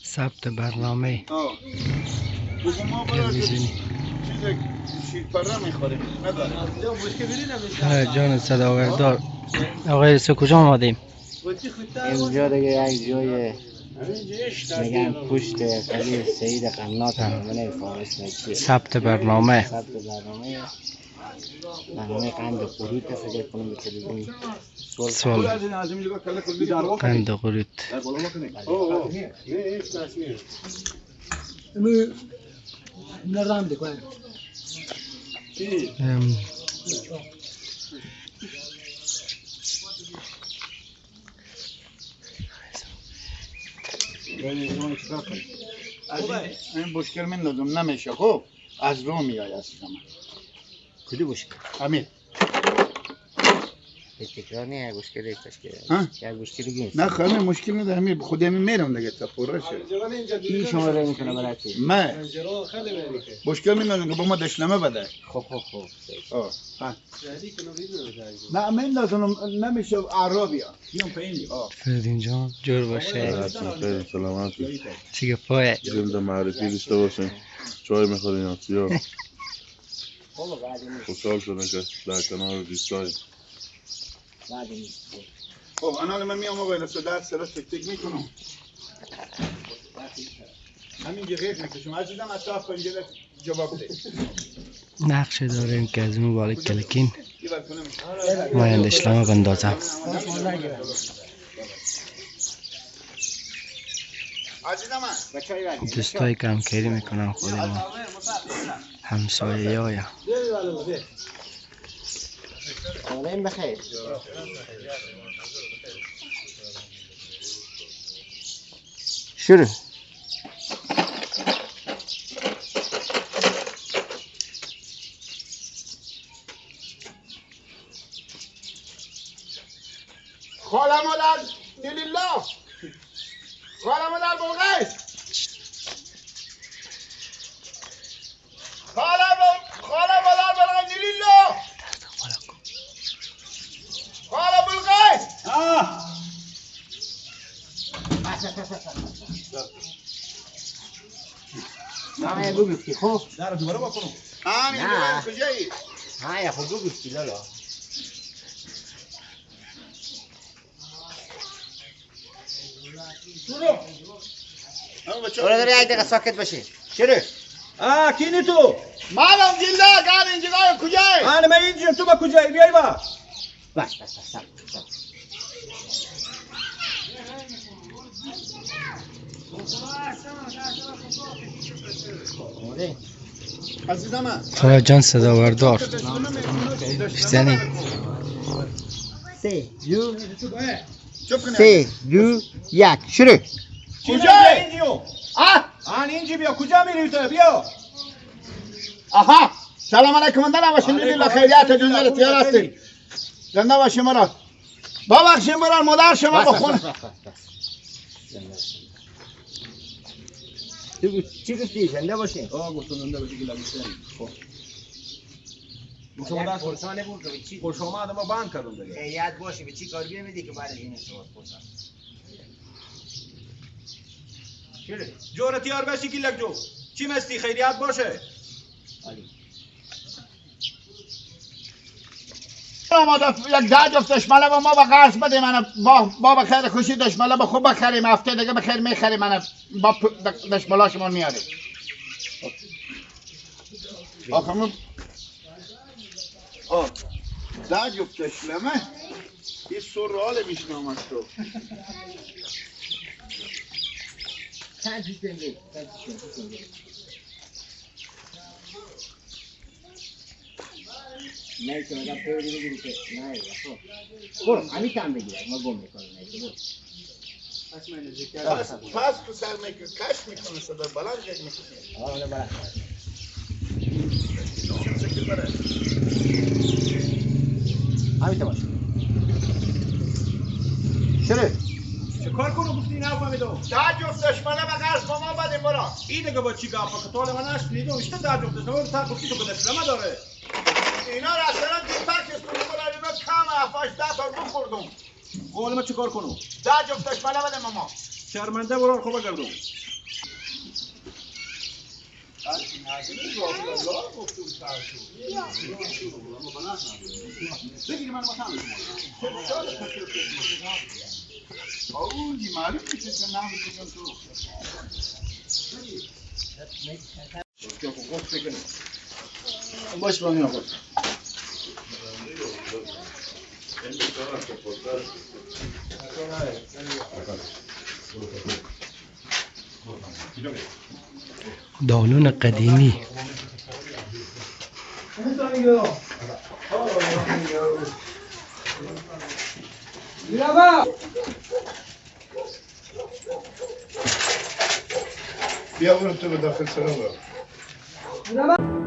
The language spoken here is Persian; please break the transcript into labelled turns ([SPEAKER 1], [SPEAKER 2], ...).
[SPEAKER 1] ثبت برنامه تلویزیونی
[SPEAKER 2] شیرپره میخوریم
[SPEAKER 1] جان صداوردار. آقای رسول کجا آمدیم؟
[SPEAKER 3] اینجا دیگه یک جای میگن پشت قلی سعید قنات همونه فارس نکیه
[SPEAKER 1] ثبت برنامه
[SPEAKER 3] ثبت برنامه قند قروت فکر کنم به تلویزیون
[SPEAKER 1] سوال قند قروت.
[SPEAKER 2] این بشکل من لازم نمیشه خب از رو میای از شما
[SPEAKER 3] کدی بشکل؟
[SPEAKER 2] همین
[SPEAKER 3] تکرار نه یک بشکل یک بشکل دیگه
[SPEAKER 2] نه خیلی مشکل نداره همین خود همین میرم دیگه تا پوره شد
[SPEAKER 3] این شما رو میکنه برای چی؟
[SPEAKER 2] من بشکل من لازم که با ما دشنمه بده
[SPEAKER 3] خب
[SPEAKER 2] نه من لازم نمیشه عربیا بیام پایین
[SPEAKER 1] فردین جان جور باشه.
[SPEAKER 4] خیلی سلامتی.
[SPEAKER 1] چیگه پای
[SPEAKER 4] جلد معرفی داشته باشین. چای میخورین یا سیاه. خوشحال شدن که در کنار دوستای.
[SPEAKER 2] خب الان من میام آقای رسول در سر تک تک میکنم همین جغیق میکشم عزیزم از طرف پنجره جواب ده
[SPEAKER 1] نقشه داریم که از اون بالای کلکین مایند اشلامه بندازم. دوستای کمکری میکنم خود ما همسایه ها یا
[SPEAKER 3] آمین بخیر شروع
[SPEAKER 2] خاله مادر لیلالله خاله مادر بلغیس خاله مادر بلغیس لیلالله خاله بلغیس
[SPEAKER 3] نه بگو گفتی خب
[SPEAKER 2] در دوباره بکنم نه کجایی
[SPEAKER 3] ها یا خب بگو گفتی لالا برو داری یک دقیقه ساکت باشی شروع
[SPEAKER 5] کینی تو؟
[SPEAKER 2] منم جلده گان اینجا کجایی
[SPEAKER 5] من اینجا تو با کجایی بیای با
[SPEAKER 3] بس
[SPEAKER 2] عزیزم
[SPEAKER 1] فرا جان صداوردار زنی
[SPEAKER 3] 3 2 1 شروع
[SPEAKER 5] کجایی اینجا؟ اینجا بیا کجا میری تو بیا
[SPEAKER 2] آها سلام علیکم اندر باشین لیلا خیریات جنجال تیار هستیم زنده باشیم مراد ببخشید مراد مادر شما بخون
[SPEAKER 3] چی گفتی زنده باشین
[SPEAKER 5] گفتم زنده باشی گلا میشن خب شما دست
[SPEAKER 3] پرسانه بود که چی
[SPEAKER 5] خوش آمد ما بند کردم دیگه
[SPEAKER 3] خیریت باشه به چی کار میدی که بعد این سوال پرسان
[SPEAKER 5] جور تیار باشی گلک جو چی مستی خیریت باشه
[SPEAKER 2] آماده یک 10 جفت دشمله با ما به قرض بده من با بخیر خوشی دشمله به خوب بخریم هفته دیگه بخیر میخریم من با دشملاشمون میاریم آخه 10 جفت دشمله این سرعال میشنامش تو
[SPEAKER 3] چند چیز بگید نه که مگه پیوری بگیری که نه برو همین کم بگیر ما گم میکنم نه
[SPEAKER 2] پس تو سر میکنه کش میکنه صدا بلند جگ میکنه
[SPEAKER 3] آره بلند همین تماش شروع
[SPEAKER 5] چه کار کنو گفتی نفهمیدم.
[SPEAKER 2] ده جفت دشمنه به قرض با ما بدیم برا.
[SPEAKER 5] این دیگه با چی گفت که طول من نشنیدم اشته در جفت دشمن تا گفتی تو بدسلمه داره.
[SPEAKER 2] اینا را اصلا دیتر کس کنیم برا اینا کم افاش ده تا رو خوردم.
[SPEAKER 5] قول ما چه کار کنو؟
[SPEAKER 2] ده جفت دشمنه بدیم ما.
[SPEAKER 5] شرمنده برار خوبه گردم.
[SPEAKER 2] اوجی معلوم میشه که نام بگم تو باش با میام
[SPEAKER 1] دانون قدیمی
[SPEAKER 2] بیا برو تو به داخل سرم برو